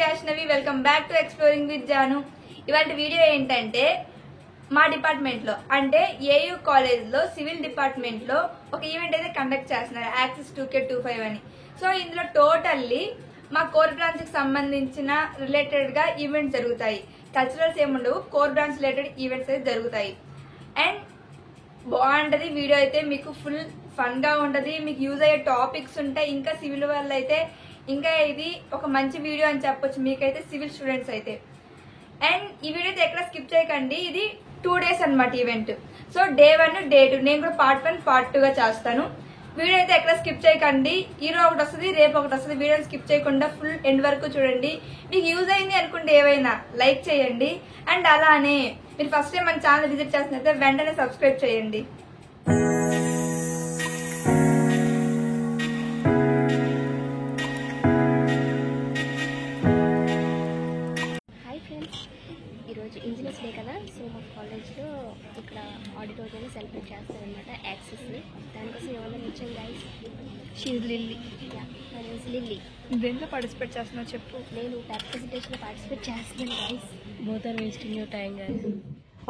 Vaishnavi welcome back to exploring with Janu. ఇవాళ video ఏంటంటే మా డిపార్ట్మెంట్ లో అంటే ఏయూ కాలేజ్ లో సివిల్ డిపార్ట్మెంట్ లో ఒక ఈవెంట్ అయితే కండక్ట్ చేస్తున్నారు, యాక్సిస్ 2K25 అని. సో ఇందులో టోటల్లీ మా కోర్ బ్రాంచ్ కి సంబంధించిన రిలేటెడ్ గా ఈవెంట్స్ జరుగుతాయి. కల్చరల్స్ ఏముండవు, కోర్ బ్రాంచ్ రిలేటెడ్ ఈవెంట్స్ అయితే జరుగుతాయి. అండ్ బాగుంటది వీడియో అయితే, మీకు ఫుల్ ఫన్ గా ఉంటది, మీకు యూజ్ అయ్యే టాపిక్స్ ఉంటాయి. ఇంకా సివిల్ వాళ్ళు అయితే ఇంకా ఇది ఒక మంచి వీడియో అని చెప్పొచ్చు మీకైతే, సివిల్ స్టూడెంట్స్ అయితే. అండ్ ఈ వీడియో అయితే ఎక్కడ స్కిప్ చేయకండి. ఇది 2 days అన్నమాట ఈవెంట్. సో Day 1 Day 2 నేను కూడా Part 1 Part 2 గా చేస్తాను. వీడియో అయితే ఎక్కడ స్కిప్ చేయకండి. ఈరోజు ఒకటి వస్తుంది, రేపు ఒకటి వస్తుంది. వీడియోని స్కిప్ చేయకుండా ఫుల్ ఎండ్ వరకు చూడండి. మీకు యూజ్ అయింది అనుకుంటే ఏవైనా లైక్ చేయండి. అండ్ అలానే మీరు ఫస్ట్ టైం మన ఛానల్ విజిట్ చేస్తున్నట్లయితే వెంటనే సబ్స్క్రైబ్ చేయండి. ఈరోజు ఇంజనీర్స్ డే కదా, సో మా కాలేజ్లో ఇక్కడ ఆడిటోరియంలో సెలబ్రేట్ చేస్తారనమాట యాక్సెస్ని. దానికోసం ఏమన్నా వచ్చాం గైస్. She's lily. లిల్లీ దేంట్లో పార్టిసిపేట్ చేస్తున్నావు చెప్పు. నేను టెక్ ప్రెజెంటేషన్లో పార్టిసిపేట్ చేస్తున్నాను guys. Both are wasting your time, guys.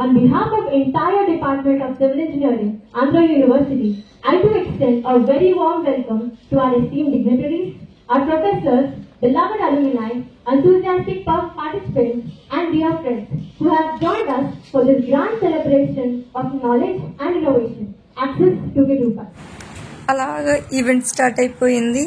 On behalf of entire Department of Civil Engineering, Andhra University, I do extend a very warm welcome to our esteemed dignitaries, our professors, beloved alumni, enthusiastic participants, and dear friends who have joined us for this grand celebration of knowledge and innovation. Access 2K25. అలాగా event start అయిపోయింది.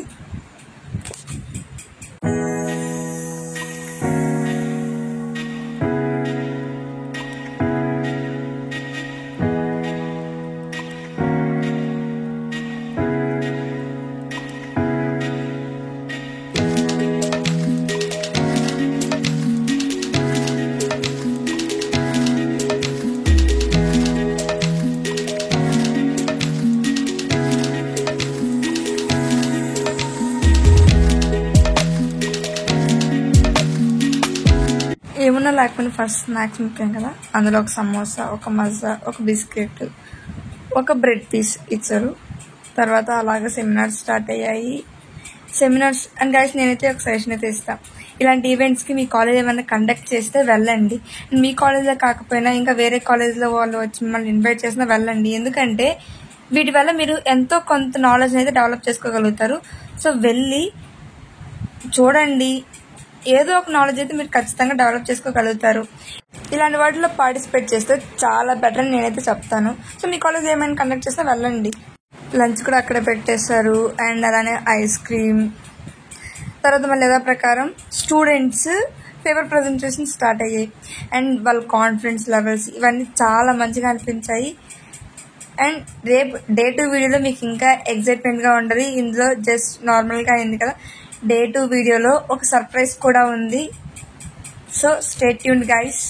ఏమన్నా లేకపోయినా first snacks ముఖ్యం కదా. అందులో ఒక సమోసా, ఒక మజ్జా, ఒక బిస్కెట్, ఒక బ్రెడ్ పీస్ ఇచ్చారు. తర్వాత అలాగే సెమినార్స్ స్టార్ట్ అయ్యాయి. సెమినార్స్ అండ్ గైస్ నేనైతే ఒక సజెషన్ అయితే ఇస్తాను. ఇలాంటి ఈవెంట్స్కి మీ కాలేజ్ ఏమైనా కండక్ట్ చేస్తే వెళ్ళండి. మీ కాలేజ్లో కాకపోయినా ఇంకా వేరే కాలేజ్లో వాళ్ళు వచ్చి మిమ్మల్ని ఇన్వైట్ చేసినా వెళ్ళండి. ఎందుకంటే వీటి వల్ల మీరు ఎంతో కొంత నాలెడ్జ్ అయితే డెవలప్ చేసుకోగలుగుతారు. సో వెళ్ళి చూడండి, ఏదో ఒక నాలెడ్జ్ అయితే మీరు ఖచ్చితంగా డెవలప్ చేసుకోగలుగుతారు. ఇలాంటి వాటిలో పార్టిసిపేట్ చేస్తే చాలా బెటర్ అని నేనైతే చెప్తాను. సో మీ కాలేజ్ ఏమైనా కండక్ట్ చేస్తే వెళ్ళండి. లంచ్ కూడా అక్కడే పెట్టేశారు. అండ్ అలానే ఐస్ క్రీమ్. తర్వాత మళ్ళీ యథా ప్రకారం స్టూడెంట్స్ పేపర్ ప్రజెంటేషన్ స్టార్ట్ అయ్యాయి. అండ్ వాళ్ళ కాన్ఫిడెన్స్ లెవెల్స్ ఇవన్నీ చాలా మంచిగా అనిపించాయి. అండ్ రేపు Day 2 వీడియోలో మీకు ఇంకా ఎగ్జైట్మెంట్గా ఉంటుంది. ఇందులో జస్ట్ నార్మల్గా అయింది కదా. Day 2 వీడియోలో ఒక సర్ప్రైజ్ కూడా ఉంది. So stay tuned guys.